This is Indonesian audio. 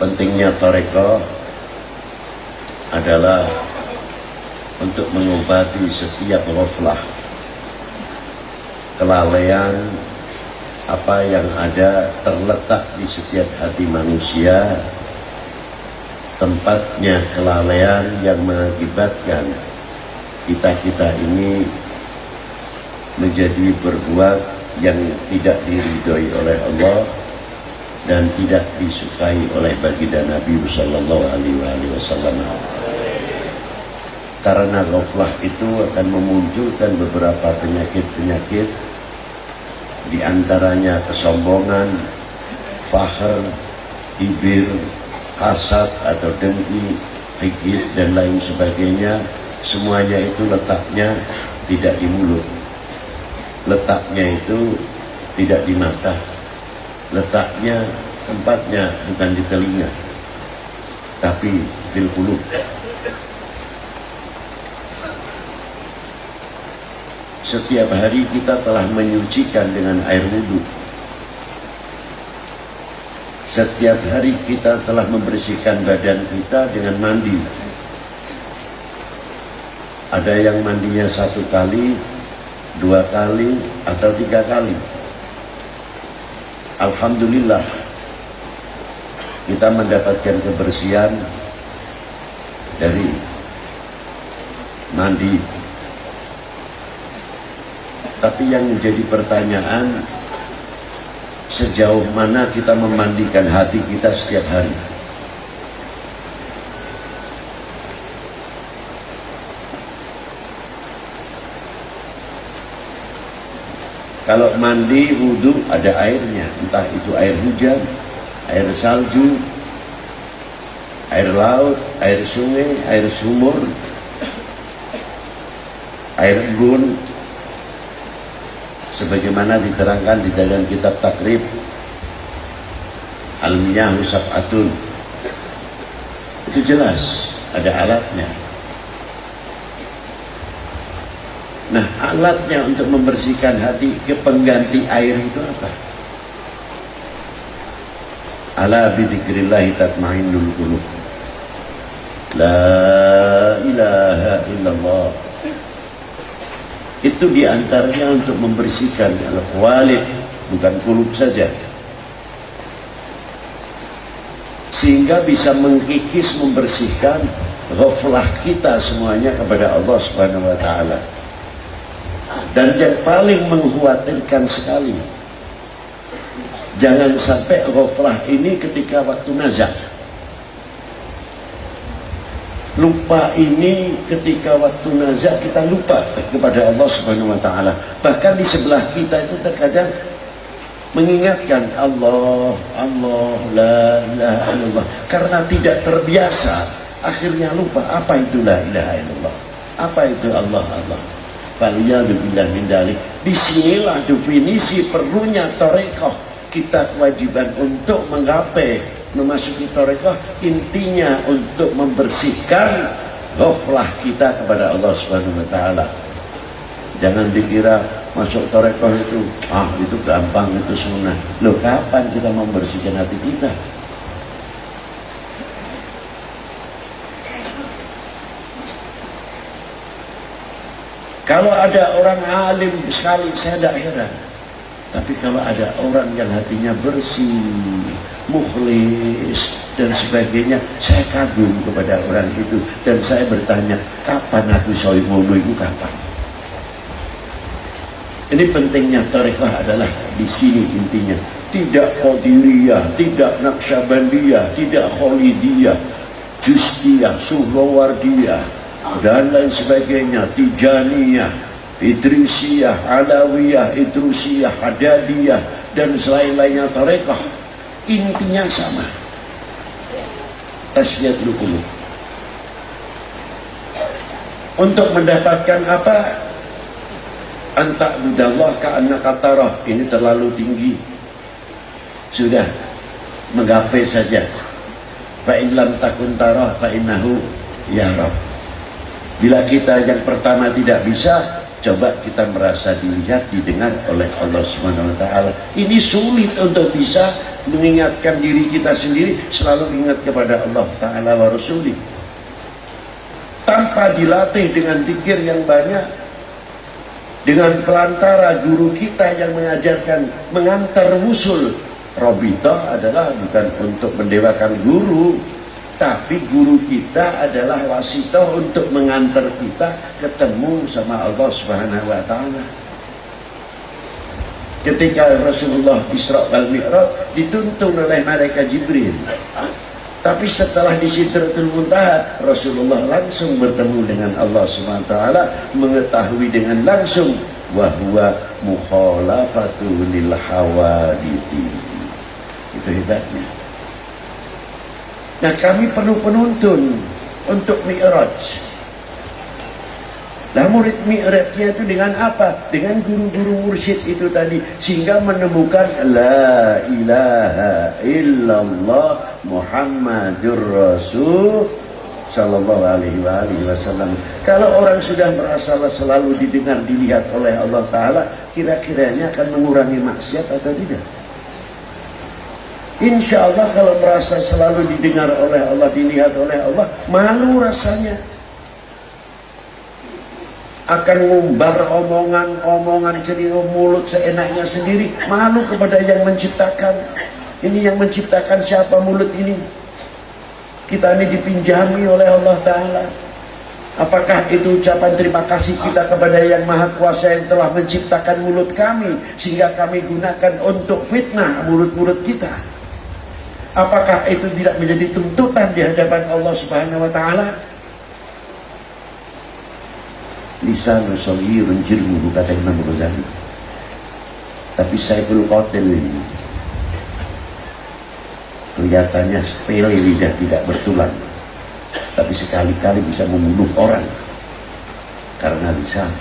Pentingnya tarekat adalah untuk mengobati setiap ghaflah, kelalaian apa yang ada terletak di setiap hati manusia, tempatnya kelalaian yang mengakibatkan kita ini menjadi berbuat yang tidak diridhoi oleh Allah dan tidak disukai oleh baginda Nabi sallallahu alaihi wasallam. Karena ghaflah itu akan memunculkan beberapa penyakit-penyakit, di antaranya kesombongan, fakhr, kibir, hasad atau dengki, hikid dan lain sebagainya. Semuanya itu letaknya tidak di mulut, letaknya itu tidak di mata, letaknya tempatnya bukan di telinga tapi fil qulub. Setiap hari kita telah menyucikan dengan air wudhu. Setiap hari kita telah membersihkan badan kita dengan mandi. Ada yang mandinya 1 kali, 2 kali, atau 3 kali. Alhamdulillah, kita mendapatkan kebersihan dari mandi. Tapi yang menjadi pertanyaan, sejauh mana kita memandikan hati kita setiap hari? Kalau mandi wudhu ada airnya, entah itu air hujan, air salju, air laut, air sungai, air sumur, air embun, sebagaimana diterangkan di dalam kitab Takrib Al-Miyahu Sab'atun. Itu jelas ada alatnya. Nah, alatnya untuk membersihkan hati ke pengganti air itu apa? Ala bidzikrillahi tatmainnul qulub. La ilaha illallah. Itu diantaranya untuk membersihkan al-qalib, bukan kulub saja, sehingga bisa mengkikis, membersihkan ghaflah kita semuanya kepada Allah Subhanahu wa ta'ala. Dan yang paling mengkhawatirkan sekali, jangan sampai ghaflah ini ketika waktu nazak. Lupa ini ketika waktu nazak kita lupa kepada Allah Subhanahu wa ta'ala. Bahkan di sebelah kita itu terkadang mengingatkan Allah, Allah, la ilaha illallah. Karena tidak terbiasa, akhirnya lupa apa itu la ilaha illallah, apa itu Allah, Allah. Faliyadzubillah min dzalik. Disinilah definisi perlunya tarekat. Kita kewajiban untuk menggapai memasuki tarekat, intinya untuk membersihkan ghaflah kita kepada Allah Subhanahu wa ta'ala. Jangan dikira masuk tarekat itu itu gampang, itu sunnah. Loh, kapan kita membersihkan hati kita? Kalau ada orang alim sekali, saya tidak heran. Tapi kalau ada orang yang hatinya bersih, mukhlis dan sebagainya, saya kagum kepada orang itu. Dan saya bertanya, kapan aku soimono itu kapan? Ini pentingnya tarekat adalah di sini intinya. Tidak Qadiriyah, tidak Naqsyabandiyah, tidak Khalidiyah, Justiyah, Suhrawardiyah dan lain sebagainya, Tijaniyah, Idrisiyah, Alawiyah, Idrusiyah, Hadadiyah dan selain-lainnya tarekat. Intinya sama, tasfiyatul qulub. Untuk mendapatkan apa? Anta'budallah ka'annaka tarah. Ini terlalu tinggi, sudah menggapai saja. Fa in lam takun tarah fa innahu yarah. Bila kita yang pertama tidak bisa, coba kita merasa dilihat, didengar oleh Allah Subhanahu wa ta'ala. Ini sulit untuk bisa mengingatkan diri kita sendiri, selalu ingat kepada Allah Ta'ala wa Rasulih. Tanpa dilatih dengan zikir yang banyak, dengan pelantara guru kita yang mengajarkan mengantar wusul. Robita adalah bukan untuk mendewakan guru, tapi guru kita adalah wasitoh untuk mengantar kita ketemu sama Allah Subhanahu wa Ta'ala. Ketika Rasulullah Isra wal Mi'raj dituntun oleh malaikat Jibril, tapi setelah di Sidratul Muntaha Rasulullah langsung bertemu dengan Allah Subhanahu wa Ta'ala, mengetahui dengan langsung wa huwa mukhalafatu lil hawadithi. Itu hebatnya. Nah, kami perlu penuntun untuk Mi'raj. Nah, murid Mi'rajnya itu dengan apa? Dengan guru-guru mursyid itu tadi, sehingga menemukan la ilaha illallah Muhammadur Rasul sallallahu alaihi wasallam. Kalau orang sudah merasa selalu didengar, dilihat oleh Allah Ta'ala, kira-kiranya akan mengurangi maksiat atau tidak? Insya Allah kalau merasa selalu didengar oleh Allah, dilihat oleh Allah, malu rasanya. Akan ngumbar omongan cerita mulut seenaknya sendiri, malu kepada yang menciptakan. Ini yang menciptakan siapa mulut ini? Kita ini dipinjami oleh Allah Ta'ala. Apakah itu ucapan terima kasih kita kepada yang Maha Kuasa yang telah menciptakan mulut kami, sehingga kami gunakan untuk fitnah mulut-mulut kita? Apakah itu tidak menjadi tuntutan di hadapan Allah Subhanahu wa Ta'ala? Lisanun shaghirun jirmuhu, kata Imam Ghazali. Tapi Saiful Qatil ini kelihatannya sepele, lidah tidak bertulang, tapi sekali-kali bisa membunuh orang karena lisan.